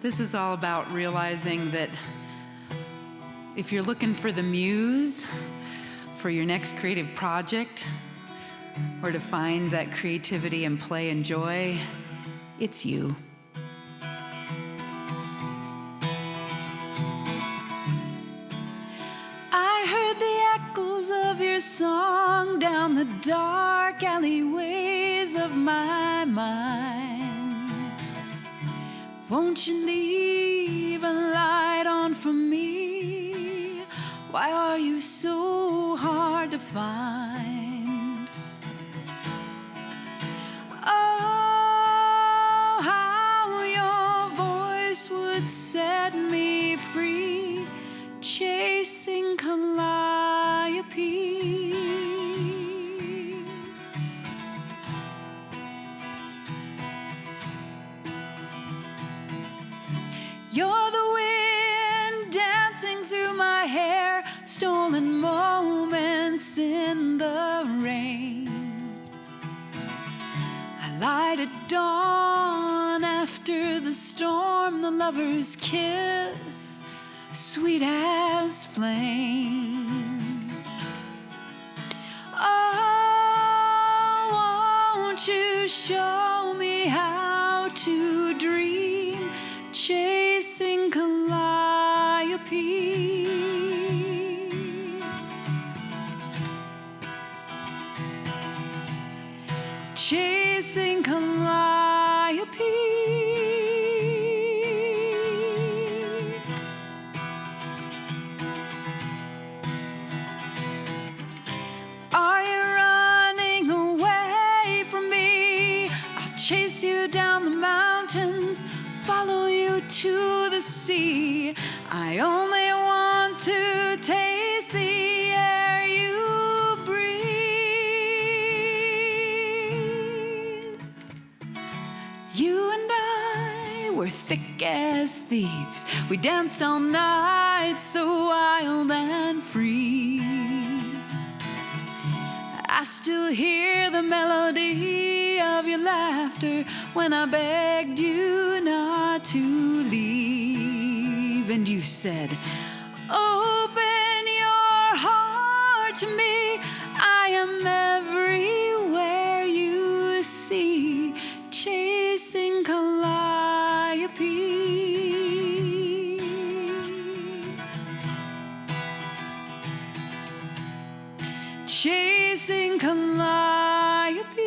This is all about realizing that if you're looking for the muse for your next creative project, or to find that creativity and play and joy, it's you. I heard the echoes of your song down the dark alleyways of my mind. Won't you leave a light on for me? Why are you so hard to find? Oh, how your voice would set me free, chasing Calliope. You're the wind dancing through my hair, stolen moments in the rain. I light at dawn after the storm, the lover's kiss, sweet as flame. Oh, won't you show me how to dream, chasing Calliope. Chasing Calliope. Are you running away from me? I'll chase you down the mountains, follow you to the sea. I only want to taste the air you breathe. You and I were thick as thieves. We danced all night, so wild and free. I still hear the melody of your laughter when I begged you not to leave. And you said, open your heart to me. I am everywhere you see, chasing Calliope. Chasing Calliope.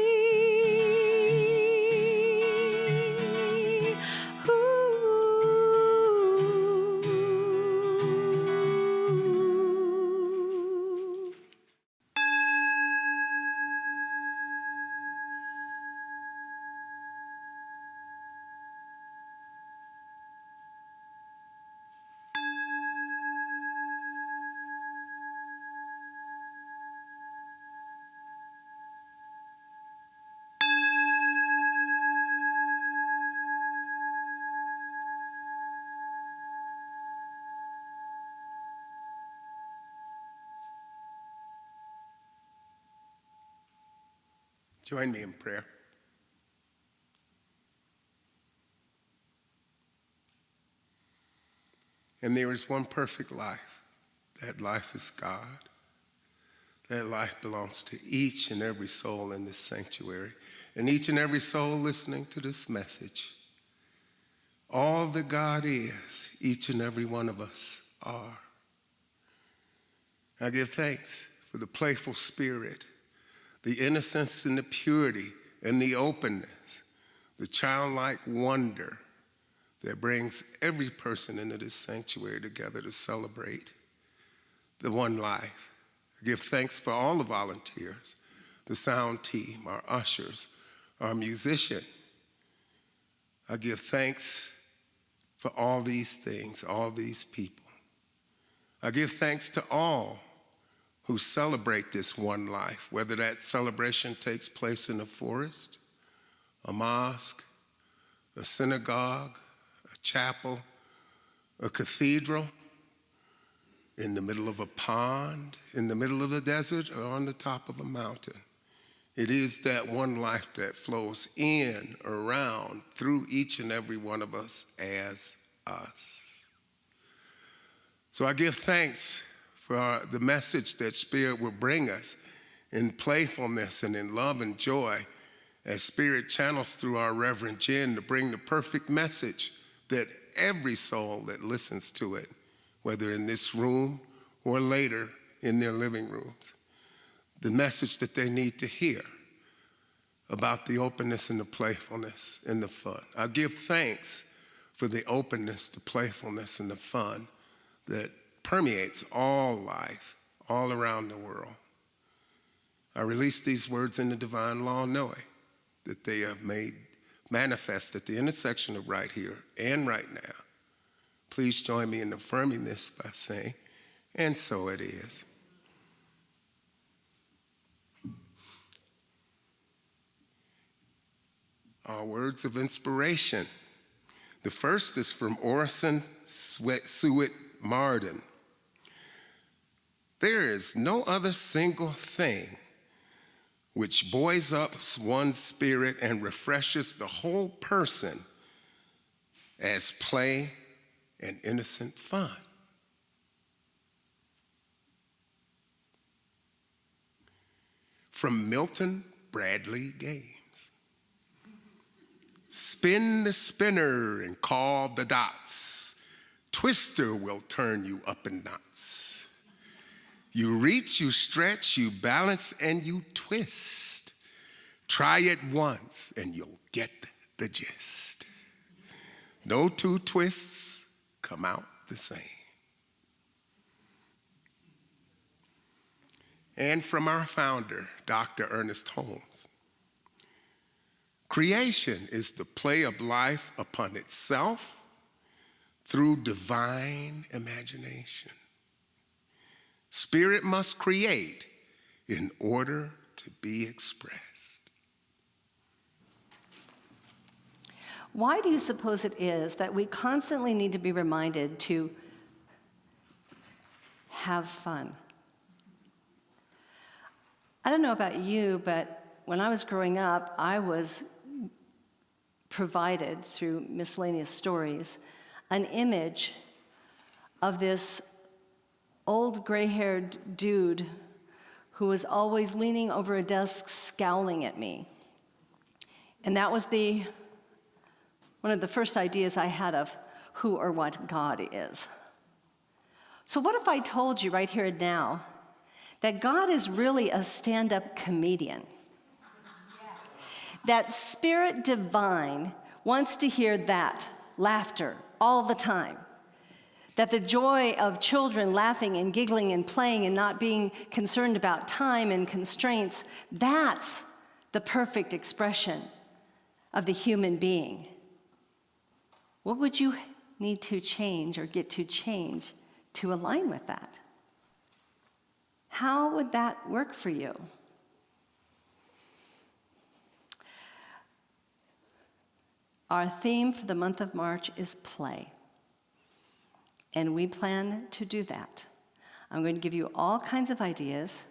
Join me in prayer. And there is one perfect life. That life is God. That life belongs to each and every soul in this sanctuary, and each and every soul listening to this message. All that God is, each and every one of us are. I give thanks for the playful spirit, the innocence and the purity and the openness, the childlike wonder that brings every person into this sanctuary together to celebrate the one life. I give thanks for all the volunteers, the sound team, our ushers, our musician. I give thanks for all these things, all these people. I give thanks to all who celebrate this one life, whether that celebration takes place in a forest, a mosque, a synagogue, a chapel, a cathedral, in the middle of a pond, in the middle of a desert, or on the top of a mountain. It is that one life that flows in, around, through each and every one of us as us. So I give thanks for the message that Spirit will bring us in playfulness and in love and joy as Spirit channels through our Reverend Jen to bring the perfect message that every soul that listens to it, whether in this room or later in their living rooms, the message that they need to hear about the openness and the playfulness and the fun. I give thanks for the openness, the playfulness, and the fun that permeates all life, all around the world. I release these words in the divine law, knowing that they are made manifest at the intersection of right here and right now. Please join me in affirming this by saying, and so it is. Our words of inspiration. The first is from Orison Swett Marden. There is no other single thing which buoys up one's spirit and refreshes the whole person as play and innocent fun. From Milton Bradley Games. Spin the spinner and call the dots. Twister will turn you up in knots. You reach, you stretch, you balance, and you twist. Try it once and you'll get the gist. No two twists come out the same. And from our founder, Dr. Ernest Holmes. Creation is the play of life upon itself through divine imagination. Spirit must create in order to be expressed. Why do you suppose it is that we constantly need to be reminded to have fun? I don't know about you, but when I was growing up, I was provided through miscellaneous stories an image of this old gray-haired dude who was always leaning over a desk scowling at me. And that was one of the first ideas I had of who or what God is. So what if I told you right here and now that God is really a stand-up comedian? That Spirit Divine wants to hear that laughter all the time. That the joy of children laughing and giggling and playing and not being concerned about time and constraints, that's the perfect expression of the human being. What would you need to change or get to change to align with that? How would that work for you? Our theme for the month of March is play. And we plan to do that. I'm going to give you all kinds of ideas.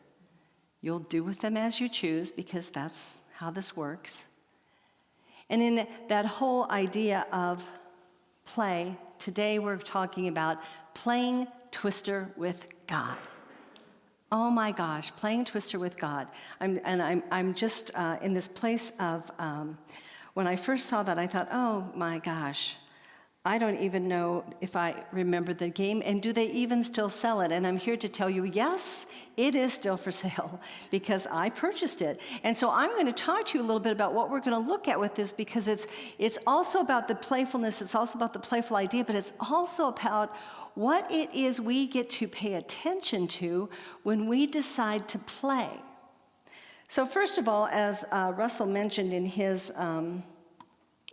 You'll do with them as you choose because that's how this works. And in that whole idea of play, today we're talking about playing Twister with God. Oh my gosh, playing Twister with God. I'm just in this place of, when I first saw that, I thought, oh my gosh, I don't even know if I remember the game, and do they even still sell it? And I'm here to tell you, yes, it is still for sale because I purchased it. And so I'm going to talk to you a little bit about what we're going to look at with this because it's also about the playfulness, it's also about the playful idea, but it's also about what it is we get to pay attention to when we decide to play. So first of all, as Russell mentioned in his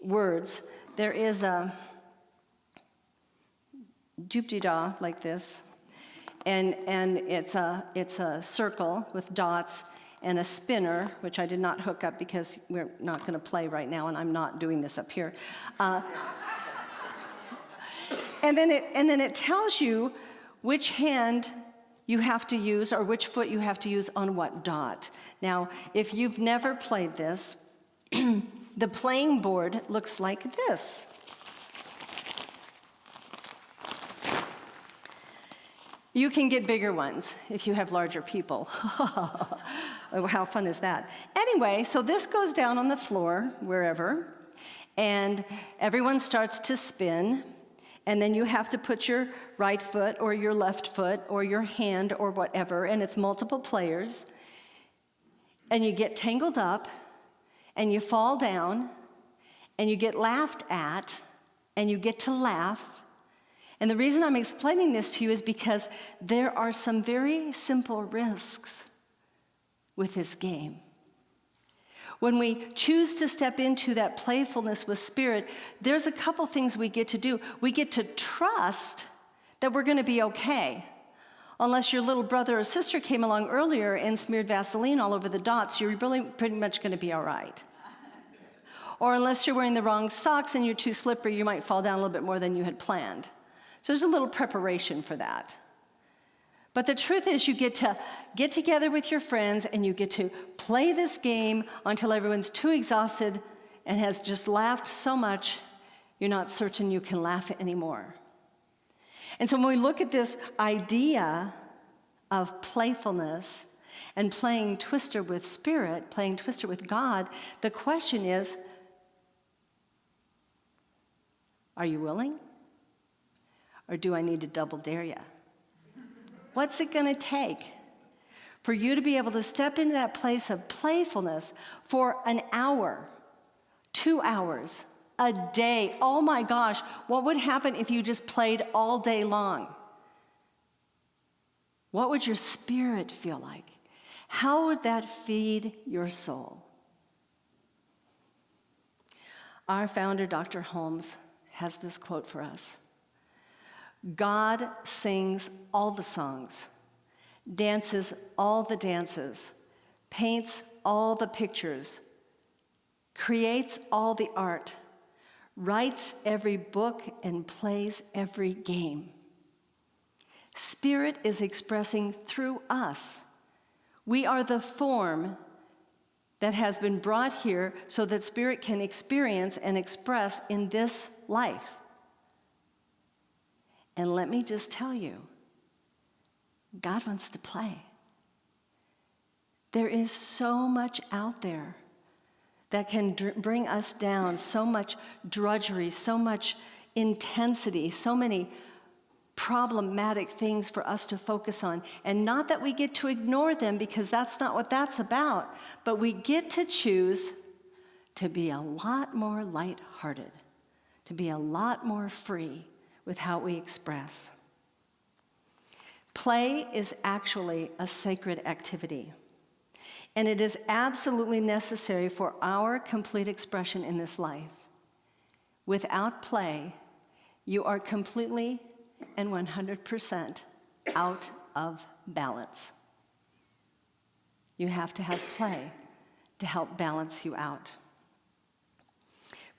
words, there is a doop-de-dah like this, and it's a circle with dots and a spinner, which I did not hook up because we're not going to play right now, and I'm not doing this up here. And then it tells you which hand you have to use or which foot you have to use on what dot. Now, if you've never played this, the playing board looks like this. You can get bigger ones if you have larger people. How fun is that? Anyway, so this goes down on the floor, wherever, and everyone starts to spin, and then you have to put your right foot or your left foot or your hand or whatever, and it's multiple players, and you get tangled up, and you fall down, and you get laughed at, and you get to laugh. And the reason I'm explaining this to you is because there are some very simple risks with this game. When we choose to step into that playfulness with Spirit, there's a couple things we get to do. We get to trust that we're going to be okay. Unless your little brother or sister came along earlier and smeared Vaseline all over the dots, you're really pretty much going to be all right. Or unless you're wearing the wrong socks and you're too slippery, you might fall down a little bit more than you had planned. So there's a little preparation for that. But the truth is, you get to get together with your friends and you get to play this game until everyone's too exhausted and has just laughed so much, you're not certain you can laugh anymore. And so when we look at this idea of playfulness and playing Twister with Spirit, playing Twister with God, the question is, are you willing? Or do I need to double dare you? What's it going to take for you to be able to step into that place of playfulness for an hour, 2 hours, a day? Oh my gosh, what would happen if you just played all day long? What would your spirit feel like? How would that feed your soul? Our founder, Dr. Holmes, has this quote for us. God sings all the songs, dances all the dances, paints all the pictures, creates all the art, writes every book, and plays every game. Spirit is expressing through us. We are the form that has been brought here so that Spirit can experience and express in this life. And let me just tell you, God wants to play. There is so much out there that can bring us down, so much drudgery, so much intensity, so many problematic things for us to focus on. And not that we get to ignore them, because that's not what that's about, but we get to choose to be a lot more lighthearted, to be a lot more free with how we express. Play is actually a sacred activity, and it is absolutely necessary for our complete expression in this life. Without play, you are completely and 100% out of balance. You have to have play to help balance you out.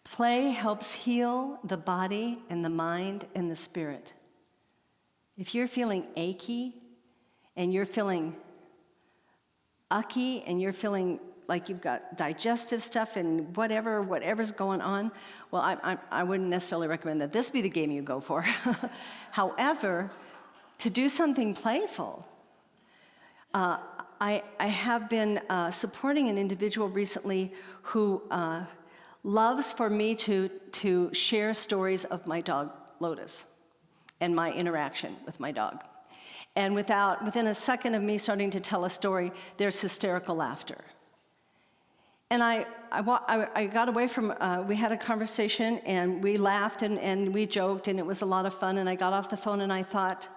Play helps heal the body and the mind and the spirit. If you're feeling achy and you're feeling ucky and you're feeling like you've got digestive stuff and whatever's going on, well, I wouldn't necessarily recommend that this be the game you go for. However, to do something playful, I have been supporting an individual recently who loves for me to share stories of my dog, Lotus, and my interaction with my dog. And within a second of me starting to tell a story, there's hysterical laughter. And I got away from, we had a conversation, and we laughed, and we joked, and it was a lot of fun, and I got off the phone, and I thought,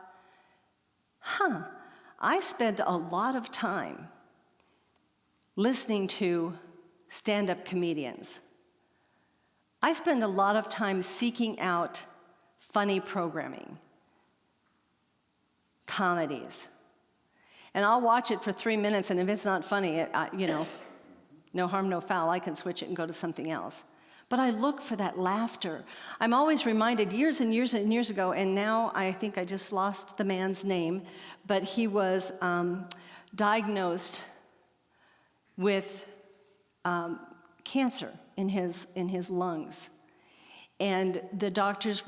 I spent a lot of time listening to stand-up comedians. I spend a lot of time seeking out funny programming, comedies. And I'll watch it for 3 minutes, and if it's not funny, no harm, no foul, I can switch it and go to something else. But I look for that laughter. I'm always reminded years and years and years ago, and now I think I just lost the man's name, but he was diagnosed with cancer in his lungs. And the doctors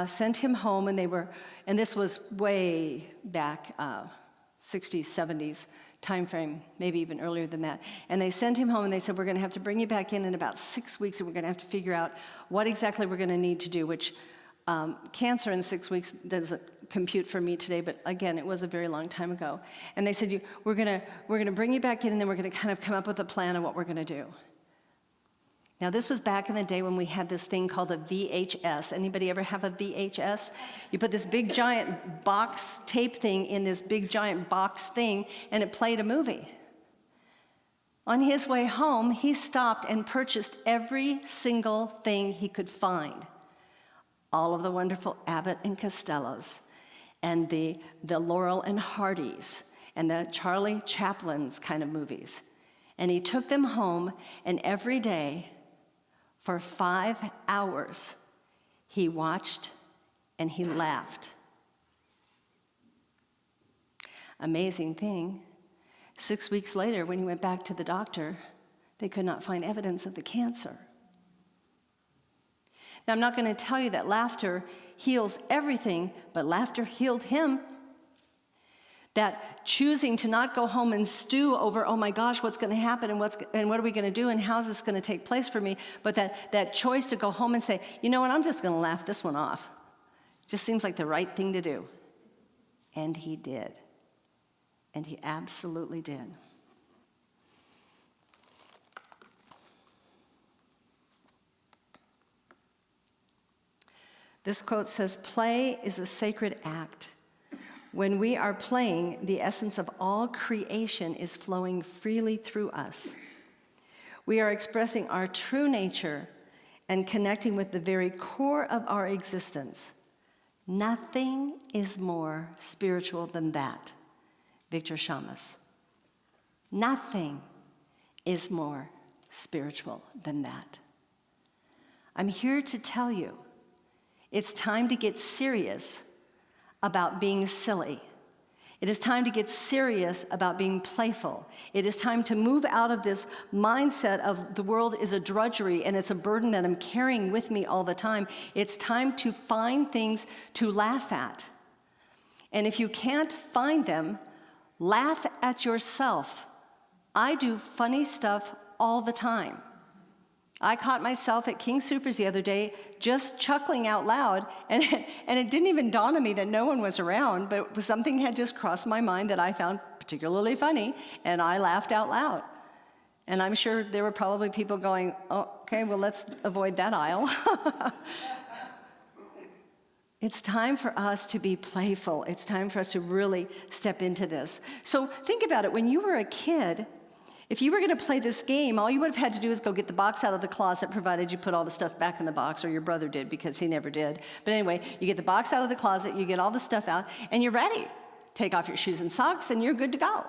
sent him home, and this was way back, 60s, 70s time frame, maybe even earlier than that. And they sent him home and they said, we're gonna have to bring you back in about 6 weeks, and we're gonna have to figure out what exactly we're gonna need to do, which cancer in 6 weeks doesn't compute for me today, but again, it was a very long time ago. And they said, we're gonna bring you back in, and then we're gonna kind of come up with a plan of what we're gonna do. Now, this was back in the day when we had this thing called a VHS. Anybody ever have a VHS? You put this big giant box tape thing in this big giant box thing, and it played a movie. On his way home, he stopped and purchased every single thing he could find. All of the wonderful Abbott and Costellos, and the Laurel and Hardys, and the Charlie Chaplin's kind of movies. And he took them home, and every day, for 5 hours, he watched and he laughed. Amazing thing, 6 weeks later, when he went back to the doctor, they could not find evidence of the cancer. Now, I'm not going to tell you that laughter heals everything, but laughter healed him. That choosing to not go home and stew over, oh my gosh, what's going to happen, and what are we going to do, and how is this going to take place for me? But that choice to go home and say, you know what, I'm just going to laugh this one off. Just seems like the right thing to do. And he did. And he absolutely did. This quote says, play is a sacred act. When we are playing, the essence of all creation is flowing freely through us. We are expressing our true nature and connecting with the very core of our existence. Nothing is more spiritual than that. Victor Shamas. Nothing is more spiritual than that. I'm here to tell you, it's time to get serious about being silly. It is time to get serious about being playful. It is time to move out of this mindset of the world is a drudgery and it's a burden that I'm carrying with me all the time. It's time to find things to laugh at. And if you can't find them, laugh at yourself. I do funny stuff all the time. I caught myself at King Soopers the other day just chuckling out loud, and it didn't even dawn on me that no one was around, but something had just crossed my mind that I found particularly funny, and I laughed out loud. And I'm sure there were probably people going, oh, okay, well, let's avoid that aisle. It's time for us to be playful. It's time for us to really step into this. So think about it. When you were a kid, if you were going to play this game, all you would have had to do is go get the box out of the closet, provided you put all the stuff back in the box, or your brother did, because he never did. But anyway, you get the box out of the closet, you get all the stuff out, and you're ready. Take off your shoes and socks, and you're good to go.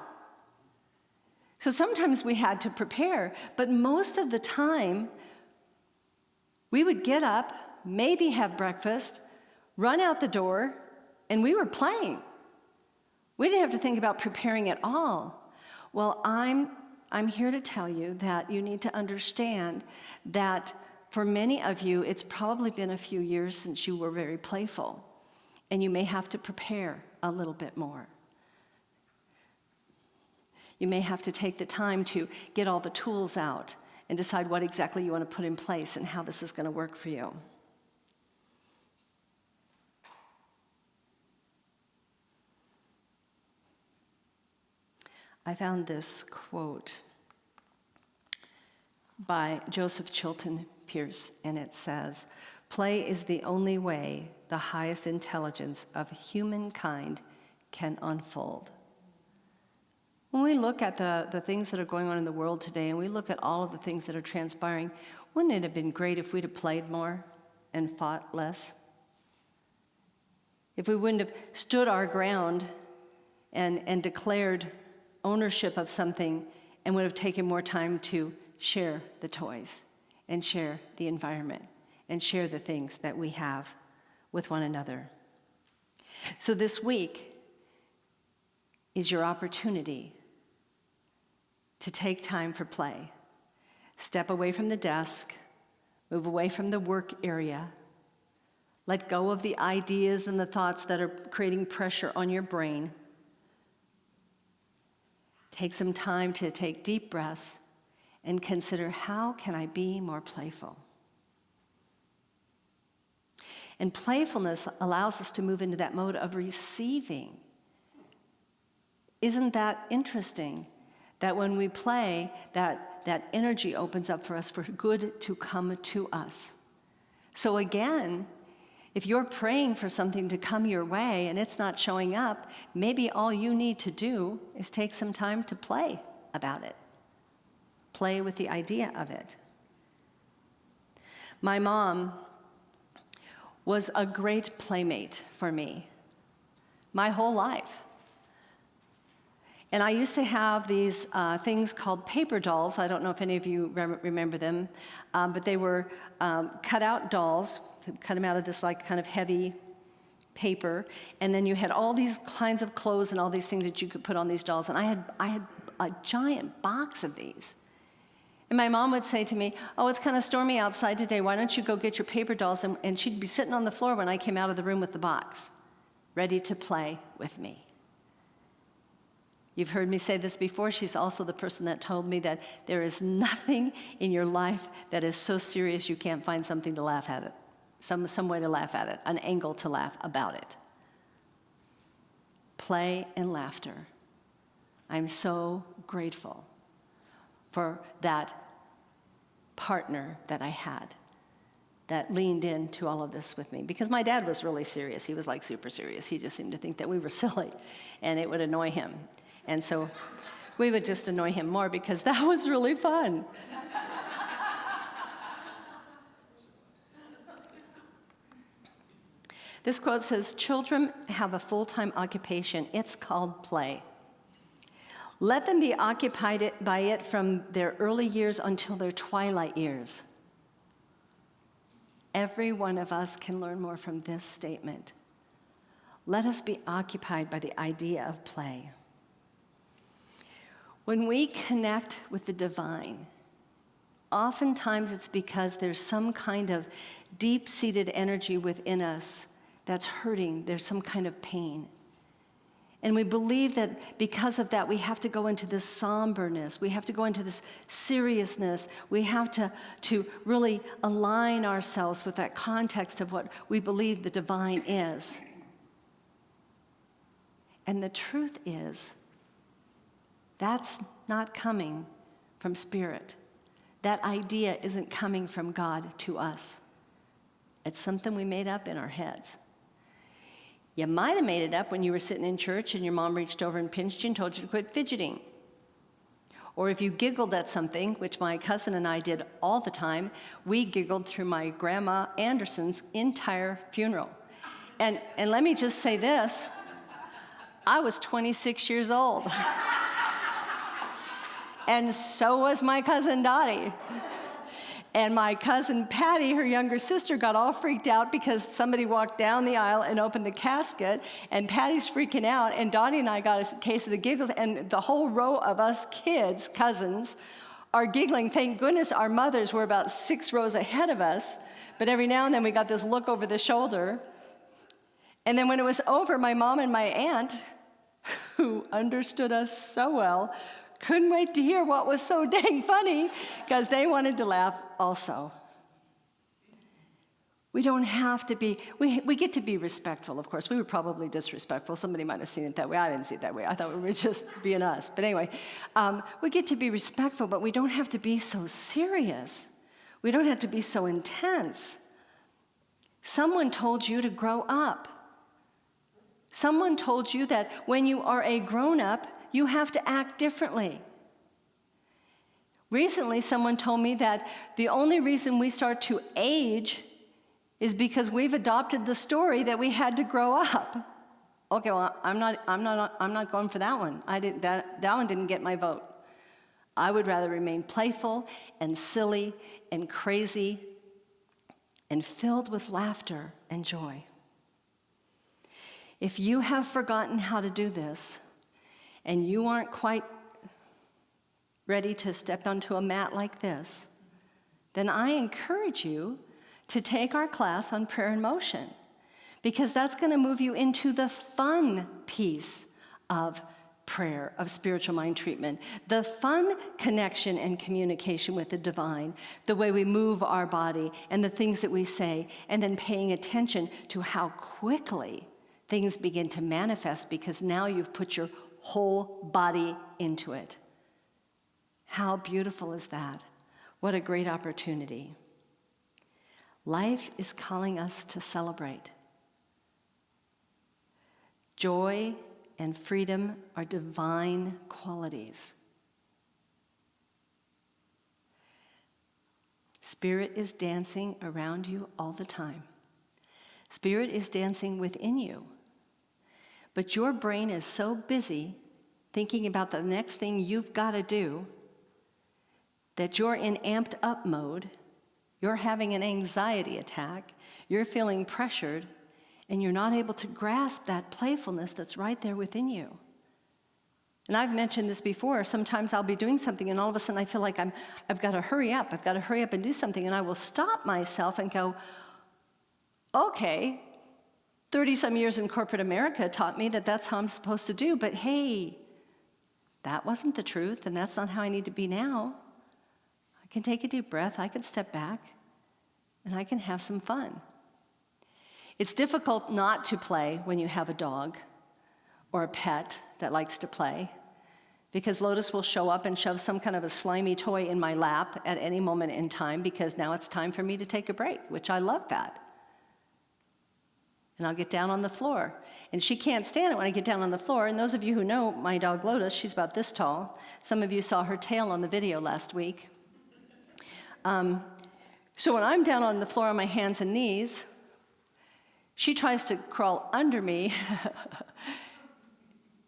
So sometimes we had to prepare, but most of the time, we would get up, maybe have breakfast, run out the door, and we were playing. We didn't have to think about preparing at all. Well, I'm here to tell you that you need to understand that for many of you, it's probably been a few years since you were very playful, and you may have to prepare a little bit more. You may have to take the time to get all the tools out and decide what exactly you want to put in place and how this is going to work for you. I found this quote by Joseph Chilton Pearce, and it says, "Play is the only way the highest intelligence of humankind can unfold." When we look at the things that are going on in the world today, and we look at all of the things that are transpiring, wouldn't it have been great if we'd have played more and fought less? If we wouldn't have stood our ground and declared ownership of something, and would have taken more time to share the toys and share the environment and share the things that we have with one another. So this week is your opportunity to take time for play. Step away from the desk, Move away from the work area. Let go of the ideas and the thoughts that are creating pressure on your brain. Take some time to take deep breaths and consider, how can I be more playful? And playfulness allows us to move into that mode of receiving. Isn't that interesting? That when we play, that energy opens up for us for good to come to us. So again, if you're praying for something to come your way and it's not showing up, maybe all you need to do is take some time to play about it. Play with the idea of it. My mom was a great playmate for me my whole life. And I used to have these things called paper dolls. I don't know if any of you remember them, but they were cut-out dolls. Cut them out of this like kind of heavy paper, and then you had all these kinds of clothes and all these things that you could put on these dolls. And I had a giant box of these. And my mom would say to me, "Oh, it's kind of stormy outside today. Why don't you go get your paper dolls?" And she'd be sitting on the floor when I came out of the room with the box, ready to play with me. You've heard me say this before. She's also the person that told me that there is nothing in your life that is so serious you can't find something to laugh at it. Some way to laugh at it, an angle to laugh about it. Play and laughter. I'm so grateful for that partner that I had that leaned into all of this with me. Because my dad was really serious. He was like super serious. He just seemed to think that we were silly and it would annoy him. And so we would just annoy him more because that was really fun. This quote says, "Children have a full-time occupation. It's called play. Let them be occupied by it from their early years until their twilight years." Every one of us can learn more from this statement. Let us be occupied by the idea of play. When we connect with the divine, oftentimes it's because there's some kind of deep-seated energy within us that's hurting. There's some kind of pain. And we believe that because of that, we have to go into this somberness. We have to go into this seriousness. We have to really align ourselves with that context of what we believe the divine is. And the truth is, that's not coming from spirit. That idea isn't coming from God to us. It's something we made up in our heads. You might have made it up when you were sitting in church and your mom reached over and pinched you and told you to quit fidgeting. Or if you giggled at something, which my cousin and I did all the time, we giggled through my grandma Anderson's entire funeral. And let me just say this, I was 26 years old. And so was my cousin Dottie. And my cousin Patty, her younger sister, got all freaked out because somebody walked down the aisle and opened the casket, and Patty's freaking out, and Dottie and I got a case of the giggles, and the whole row of us kids, cousins, are giggling. Thank goodness our mothers were about 6 rows ahead of us, but every now and then we got this look over the shoulder. And then when it was over, my mom and my aunt, who understood us so well, couldn't wait to hear what was so dang funny because they wanted to laugh also. We don't have to be, we get to be respectful, of course. We were probably disrespectful. Somebody might have seen it that way. I didn't see it that way. I thought we were just being us. But anyway, we get to be respectful, but we don't have to be so serious. We don't have to be so intense. Someone told you to grow up. Someone told you that when you are a grown-up, you have to act differently. Recently, someone told me that the only reason we start to age is because we've adopted the story that we had to grow up. Okay, well, I'm not going for that one. That one didn't get my vote. I would rather remain playful and silly and crazy and filled with laughter and joy. If you have forgotten how to do this, and you aren't quite ready to step onto a mat like this, then I encourage you to take our class on prayer in motion, because that's going to move you into the fun piece of prayer, of spiritual mind treatment, the fun connection and communication with the divine, the way we move our body and the things that we say, and then paying attention to how quickly things begin to manifest because now you've put your whole body into it. How beautiful is that? What a great opportunity. Life is calling us to celebrate. Joy and freedom are divine qualities. Spirit is dancing around you all the time. Spirit is dancing within you. But your brain is so busy thinking about the next thing you've got to do that you're in amped up mode, you're having an anxiety attack, you're feeling pressured, and you're not able to grasp that playfulness that's right there within you. And I've mentioned this before. Sometimes I'll be doing something and all of a sudden I feel like I've got to hurry up. I've got to hurry up and do something. And I will stop myself and go, okay, 30-some years in corporate America taught me that that's how I'm supposed to do. But hey, that wasn't the truth, and that's not how I need to be now. I can take a deep breath. I can step back, and I can have some fun. It's difficult not to play when you have a dog or a pet that likes to play, because Lotus will show up and shove some kind of a slimy toy in my lap at any moment in time, because now it's time for me to take a break, which I love that. And I'll get down on the floor. And she can't stand it when I get down on the floor. And those of you who know my dog Lotus, she's about this tall. Some of you saw her tail on the video last week. So when I'm down on the floor on my hands and knees, she tries to crawl under me.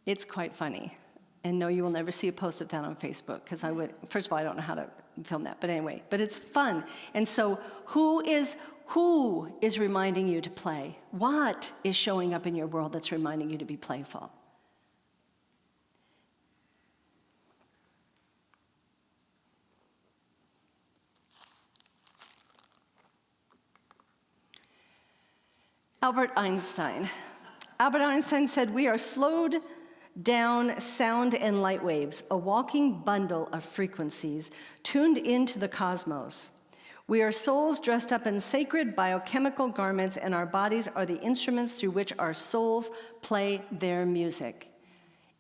It's quite funny. And no, you will never see a post of that on Facebook, because first of all, I don't know how to film that, but anyway, but it's fun. And so who is reminding you to play? What is showing up in your world that's reminding you to be playful? Albert Einstein. Albert Einstein said, "We are slowed down sound and light waves, a walking bundle of frequencies tuned into the cosmos. We are souls dressed up in sacred biochemical garments, and our bodies are the instruments through which our souls play their music.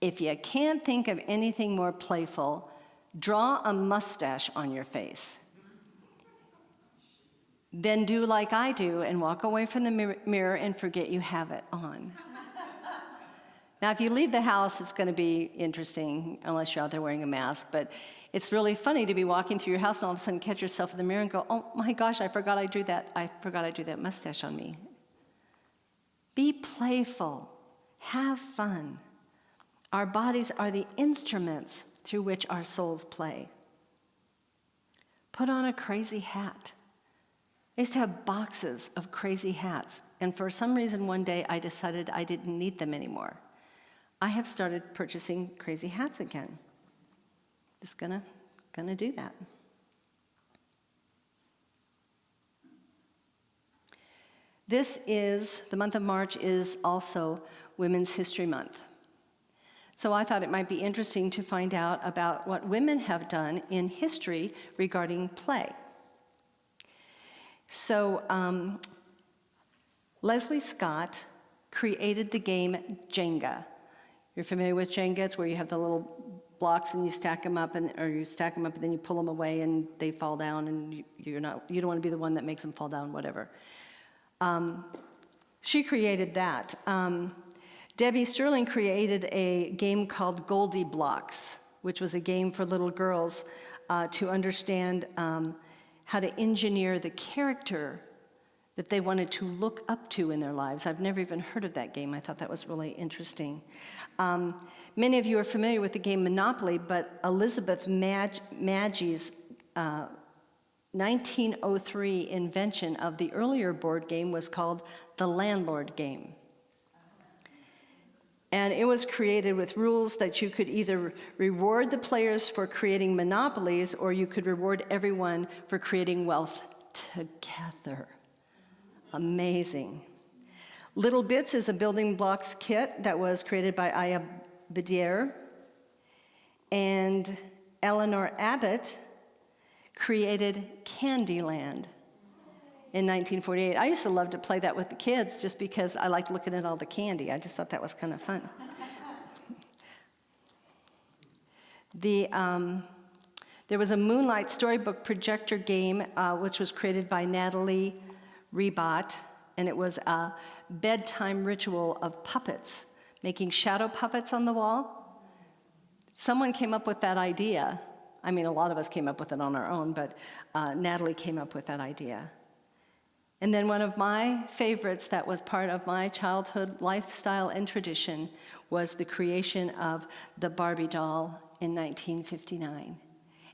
If you can't think of anything more playful, draw a mustache on your face. Then do like I do and walk away from the mirror and forget you have it on." Now, if you leave the house, it's going to be interesting, unless you're out there wearing a mask, but it's really funny to be walking through your house and all of a sudden catch yourself in the mirror and go, "Oh my gosh, I forgot I drew that mustache on me." Be playful. Have fun. Our bodies are the instruments through which our souls play. Put on a crazy hat. I used to have boxes of crazy hats, and for some reason one day I decided I didn't need them anymore. I have started purchasing crazy hats again. Just gonna do that. The month of March is also Women's History Month. So I thought it might be interesting to find out about what women have done in history regarding play. So Leslie Scott created the game Jenga. You're familiar with Jenga? It's where you have the little blocks and you stack them up, and then you pull them away and they fall down, and you don't want to be the one that makes them fall down, whatever. She created that. Debbie Sterling created a game called Goldie Blocks, which was a game for little girls to understand how to engineer the character that they wanted to look up to in their lives. I've never even heard of that game. I thought that was really interesting. Many of you are familiar with the game Monopoly, but Elizabeth Maggie's 1903 invention of the earlier board game was called the Landlord game. And it was created with rules that you could either reward the players for creating monopolies, or you could reward everyone for creating wealth together. Amazing. Little Bits is a building blocks kit that was created by Aya Badier. And Eleanor Abbott created Candyland in 1948. I used to love to play that with the kids just because I liked looking at all the candy. I just thought that was kind of fun. There was a Moonlight storybook projector game, which was created by Natalie Rebot, and it was a bedtime ritual of puppets, making shadow puppets on the wall. Someone came up with that idea. I mean, a lot of us came up with it on our own, but Natalie came up with that idea. And then one of my favorites that was part of my childhood lifestyle and tradition was the creation of the Barbie doll in 1959.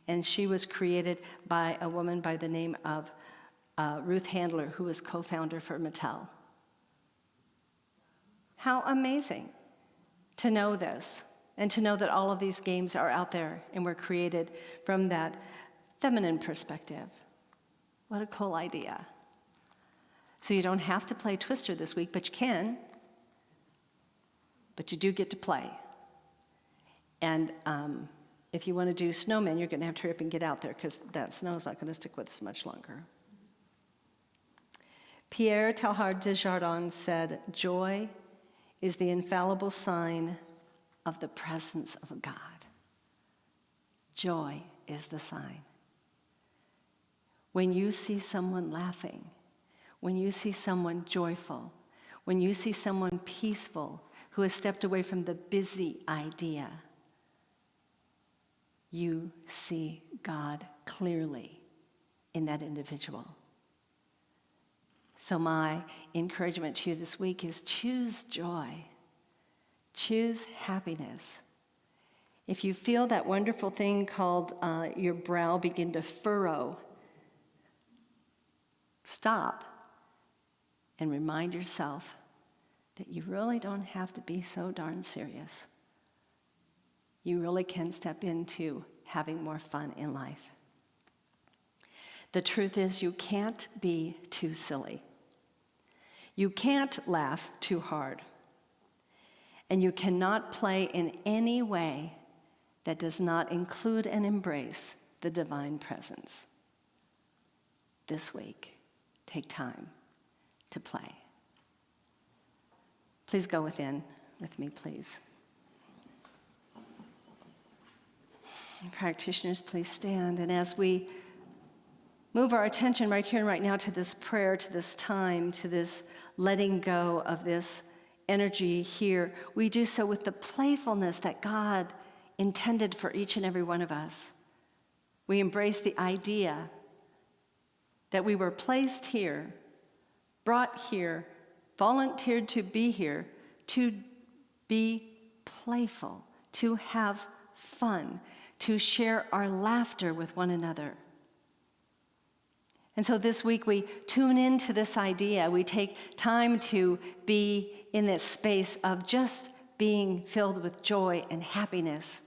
And she was created by a woman by the name of Ruth Handler, who was co-founder for Mattel. How amazing to know this, and to know that all of these games are out there and were created from that feminine perspective. What a cool idea. So you don't have to play Twister this week, but you can. But you do get to play. And if you want to do snowmen, you're going to have to hurry up and get out there, because that snow's not going to stick with us much longer. Pierre Teilhard de Chardin said, "Joy is the infallible sign of the presence of God." Joy is the sign. When you see someone laughing, when you see someone joyful, when you see someone peaceful who has stepped away from the busy idea, you see God clearly in that individual. So my encouragement to you this week is choose joy. Choose happiness. If you feel that wonderful thing called your brow begin to furrow, stop and remind yourself that you really don't have to be so darn serious. You really can step into having more fun in life. The truth is, you can't be too silly. You can't laugh too hard. And you cannot play in any way that does not include and embrace the divine presence. This week, take time to play. Please go within with me, please. Practitioners, please stand. And as we move our attention right here and right now to this prayer, to this time, to this letting go of this energy here, we do so with the playfulness that God intended for each and every one of us. We embrace the idea that we were placed here, brought here, volunteered to be here, to be playful, to have fun, to share our laughter with one another. And so this week we tune into this idea. We take time to be in this space of just being filled with joy and happiness.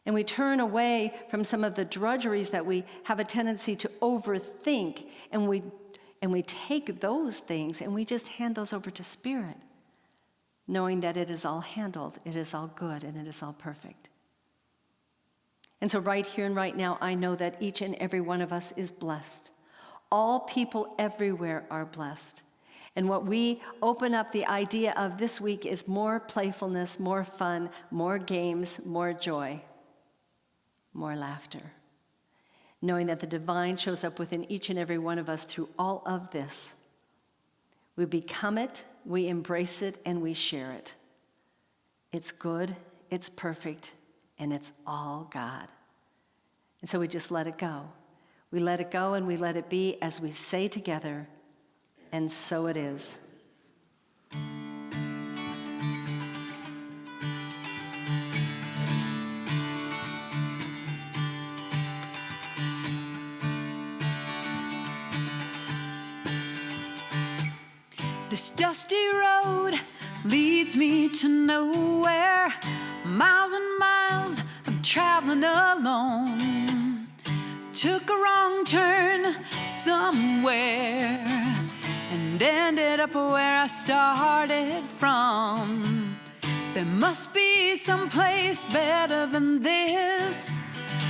And we turn away from some of the drudgeries that we have a tendency to overthink, and we take those things and we just hand those over to Spirit, knowing that it is all handled, it is all good, and it is all perfect. And so right here and right now, I know that each and every one of us is blessed. All people everywhere are blessed. And what we open up the idea of this week is more playfulness, more fun, more games, more joy, more laughter. Knowing that the divine shows up within each and every one of us through all of this. We become it, we embrace it, and we share it. It's good, it's perfect, and it's all God. And so we just let it go. We let it go and we let it be as we say together, and so it is. This dusty road leads me to nowhere. Miles and miles of traveling alone. Took a wrong turn somewhere and ended up where I started from. There must be some place better than this,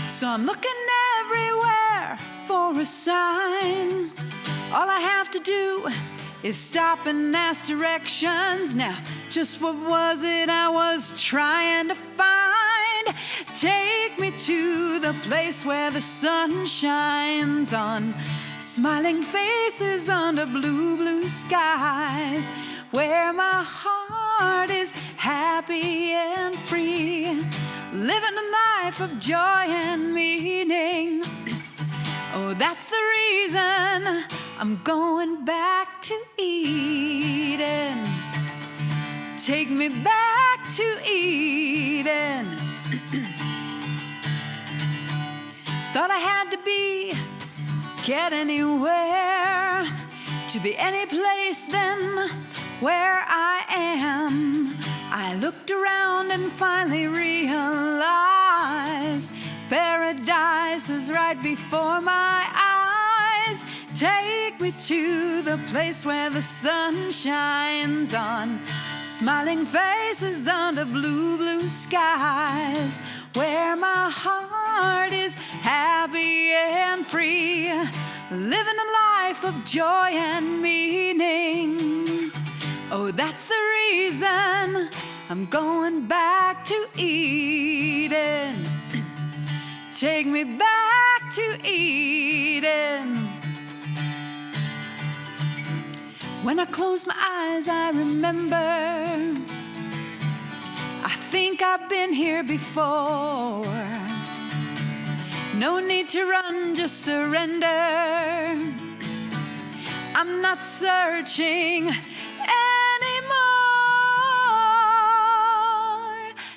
so I'm looking everywhere for a sign. All I have to do is stop and ask directions. Now, just what was it I was trying to find? Take me to the place where the sun shines on smiling faces under blue, blue skies, where my heart is happy and free, living a life of joy and meaning. Oh, that's the reason I'm going back to Eden. Take me back to Eden. Thought I had to get anywhere, to be any place then where I am. I looked around and finally realized paradise is right before my eyes. Take me to the place where the sun shines on smiling faces under blue, blue skies, where my heart is happy and free, living a life of joy and meaning. Oh, that's the reason I'm going back to Eden. Take me back to Eden. When I close my eyes, I remember I think I've been here before. No need to run, just surrender. I'm not searching anymore.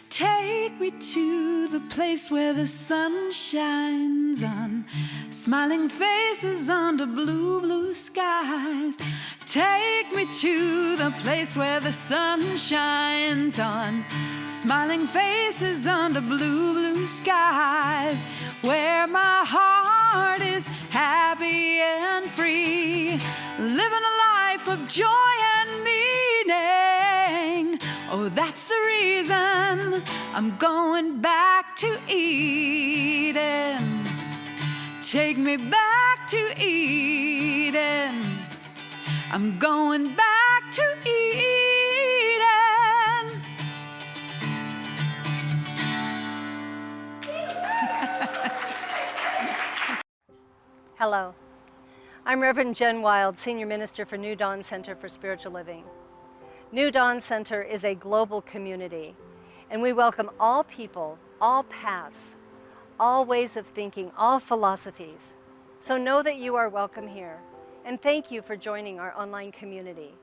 Take me to the place where the sun shines on smiling faces under blue, blue skies. Take me to the place where the sun shines on smiling faces under blue, blue skies, where my heart is happy and free, living a life of joy and meaning. Oh, that's the reason I'm going back to Eden. Take me back to Eden. I'm going back to Eden. Hello, I'm Reverend Jen Wild, Senior Minister for New Dawn Center for Spiritual Living. New Dawn Center is a global community, and we welcome all people, all paths, all ways of thinking, all philosophies. So know that you are welcome here, and thank you for joining our online community.